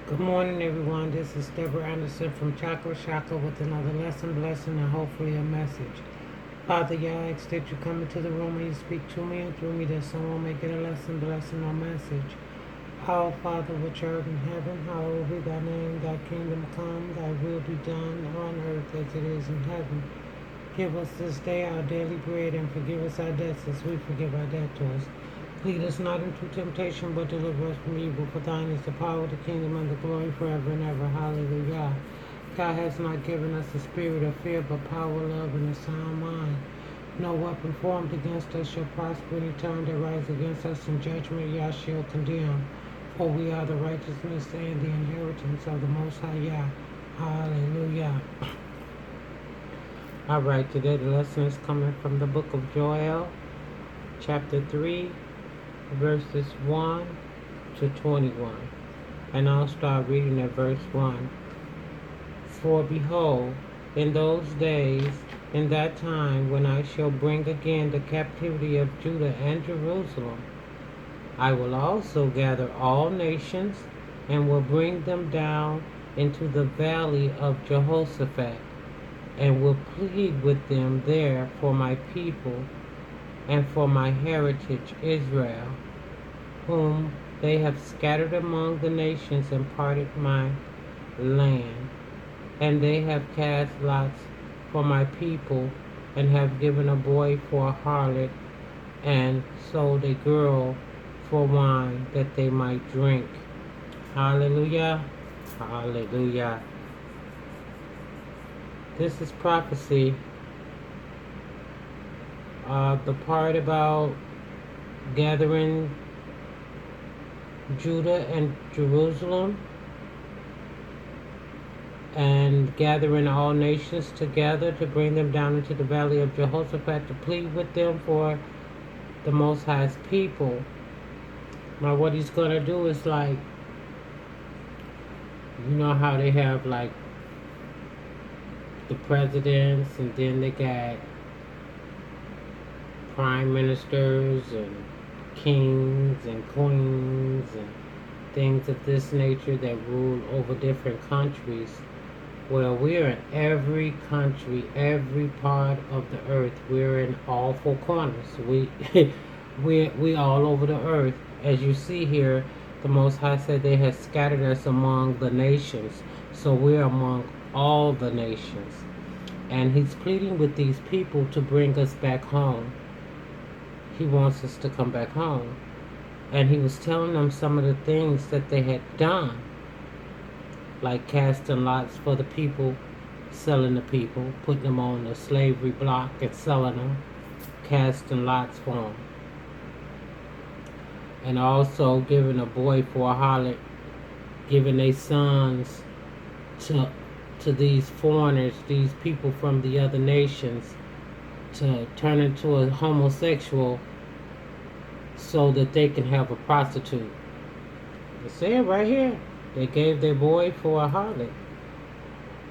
Good morning, everyone. This is Deborah Anderson from Chakra Shaka with another lesson, blessing, and hopefully a message. Father, Yah'S, that you come into the room and you speak to me and through me, that someone may get a lesson, blessing, or message. Our Father, which art in heaven, hallowed be thy name. Thy kingdom come, thy will be done on earth as it is in heaven. Give us this day our daily bread, and forgive us our debts as we forgive our debtors. Lead us not into temptation, but deliver us from evil. For thine is the power, the kingdom, and the glory forever and ever. Hallelujah. God has not given us a spirit of fear, but power, love, and a sound mind. No weapon formed against us shall prosper. Any tongue that rises against us in judgment, Yah shall condemn. For we are the righteousness and the inheritance of the Most High Yah. Hallelujah. All right, today the lesson is coming from the book of Joel, chapter 3, verses 1 to 21. And I'll start reading at verse 1. For behold, in those days, in that time, when I shall bring again the captivity of Judah and Jerusalem, I will also gather all nations and will bring them down into the valley of Jehoshaphat, and will plead with them there for my people and for my heritage Israel, whom they have scattered among the nations and parted my land. And they have cast lots for my people, and have given a boy for a harlot, and sold a girl for wine that they might drink. Hallelujah. Hallelujah. This is prophecy. The part about gathering Judah and Jerusalem and gathering all nations together to bring them down into the valley of Jehoshaphat to plead with them for the Most High's people. Now what he's going to do is like, you know how they have like the presidents, and then they got prime ministers and kings and queens and things of this nature that rule over different countries. Well, we're in every country, every part of the earth. We're in all four corners. We all over the earth. As you see here, the Most High said they have scattered us among the nations. So we're among all the nations. And he's pleading with these people to bring us back home. He wants us to come back home. And he was telling them some of the things that they had done, like casting lots for the people, selling the people, putting them on the slavery block and selling them, casting lots for them. And also giving a boy for a harlot, giving their sons to these foreigners, these people from the other nations, to turn into a homosexual so that they can have a prostitute. They say it right here. They gave their boy for a harlot.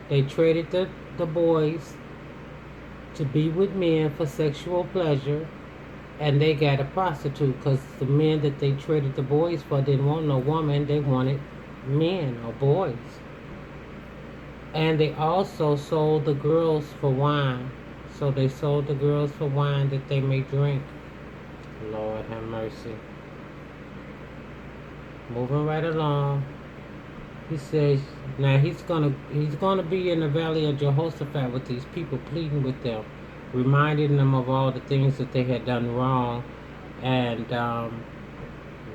They traded the boys to be with men for sexual pleasure, and they got a prostitute because the men that they traded the boys for didn't want no woman. They wanted men or boys. And they also sold the girls for wine. So they sold the girls for wine that they may drink. Lord have mercy. Moving right along. He says, now he's gonna be in the valley of Jehoshaphat with these people, pleading with them, reminding them of all the things that they had done wrong, and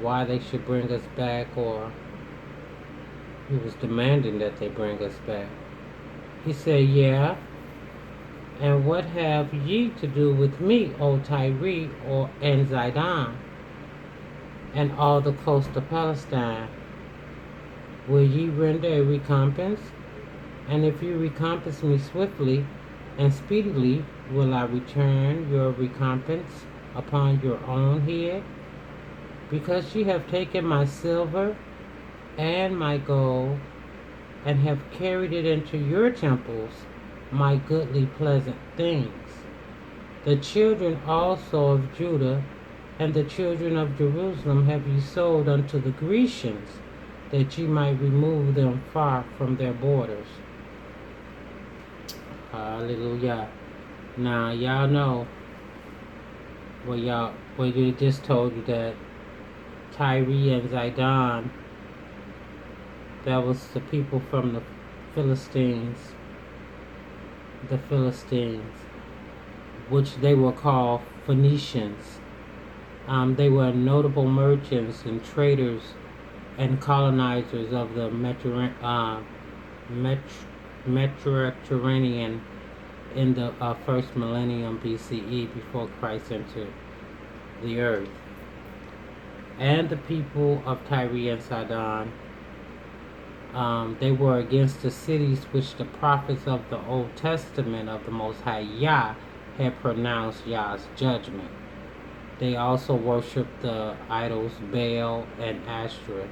why they should bring us back, or he was demanding that they bring us back. He said, yeah, and what have ye to do with me, O Tyre, and Zidon, and all the coast of Palestine? Will ye render a recompense? And if you recompense me swiftly and speedily, will I return your recompense upon your own head? Because ye have taken my silver and my gold, and have carried it into your temples, my goodly pleasant things. The children also of Judah and the children of Jerusalem have ye sold unto the Grecians, that ye might remove them far from their borders. Hallelujah. Now y'all know well you just told you that Tyre and Zidon, that was the people from the Philistines, which they were called Phoenicians. They were notable merchants and traders and colonizers of the Mediterranean in the first millennium BCE, before Christ entered the earth. And the people of Tyre and Sidon, they were against the cities which the prophets of the Old Testament of the Most High Yah had pronounced Yah's judgment. They also worshipped the idols Baal and Ashtoreth.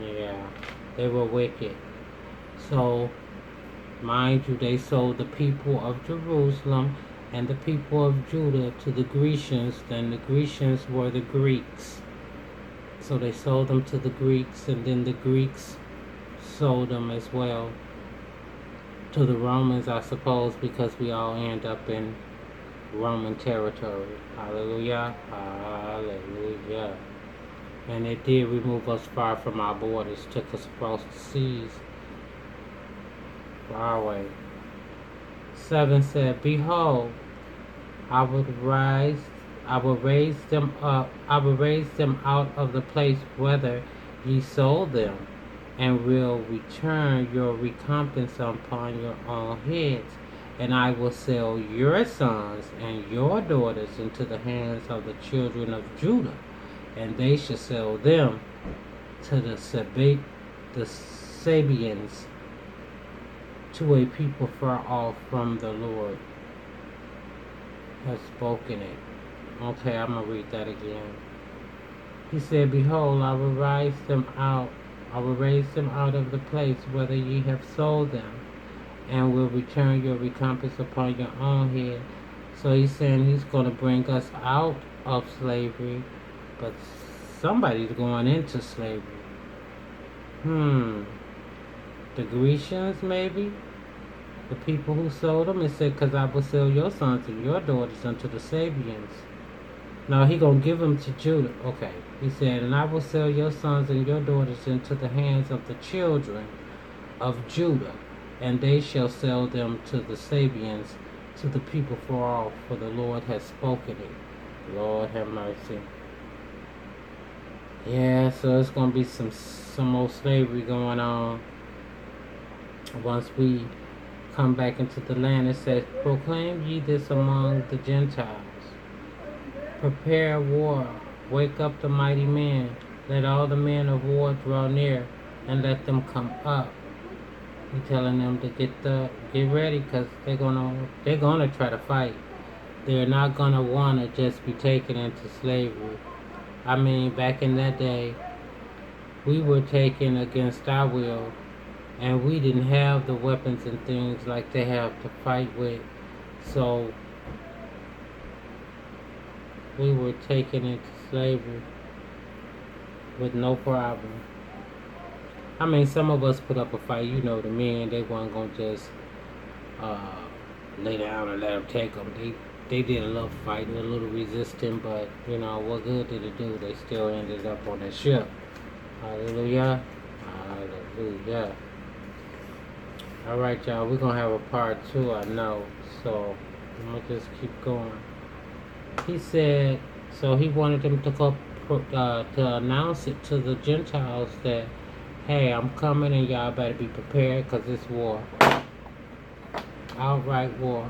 Yeah, they were wicked. So, mind you, they sold the people of Jerusalem and the people of Judah to the Grecians. Then the Grecians were the Greeks. So they sold them to the Greeks, and then the Greeks sold them as well to the Romans, I suppose, because we all end up in Roman territory. Hallelujah. Hallelujah. And it did remove us far from our borders, took us across the seas, far away. 7 said, Behold, I will raise them up, I will raise them out of the place whither ye sold them, and will return your recompense upon your own heads. And I will sell your sons and your daughters into the hands of the children of Judah, and they shall sell them to the Sabians, to a people far off from the Lord has spoken it. Okay, I'm going to read that again. He said, Behold, I will raise them out of the place whither ye have sold them, and will return your recompense upon your own head. So he's saying he's going to bring us out of slavery, but somebody's going into slavery. The Grecians, maybe? The people who sold them. It said, because I will sell your sons and your daughters unto the Sabians. Now he going to give them to Judah. Okay. He said, and I will sell your sons and your daughters into the hands of the children of Judah, and they shall sell them to the Sabians, to the people far off, for the Lord has spoken it. Lord have mercy. Yeah, so it's going to be some more slavery going on. Once we come back into the land, it says, Proclaim ye this among the Gentiles. Prepare war. Wake up the mighty men. Let all the men of war draw near, and let them come up. He's telling them to get ready, because they're gonna try to fight. They're not gonna want to just be taken into slavery. I mean, back in that day, we were taken against our will, and we didn't have the weapons and things like they have to fight with. So we were taken into slavery with no problem. I mean, some of us put up a fight. You know, the men, they weren't going to just lay down and let them take them. They did a little fighting, a little resisting, but, you know, what good did it do? They still ended up on that ship. Hallelujah. Hallelujah. All right, y'all, we're going to have a part 2, I know. So I'm going to just keep going. He said, so he wanted them to go to announce it to the Gentiles that, hey, I'm coming and y'all better be prepared, because it's war. Outright war.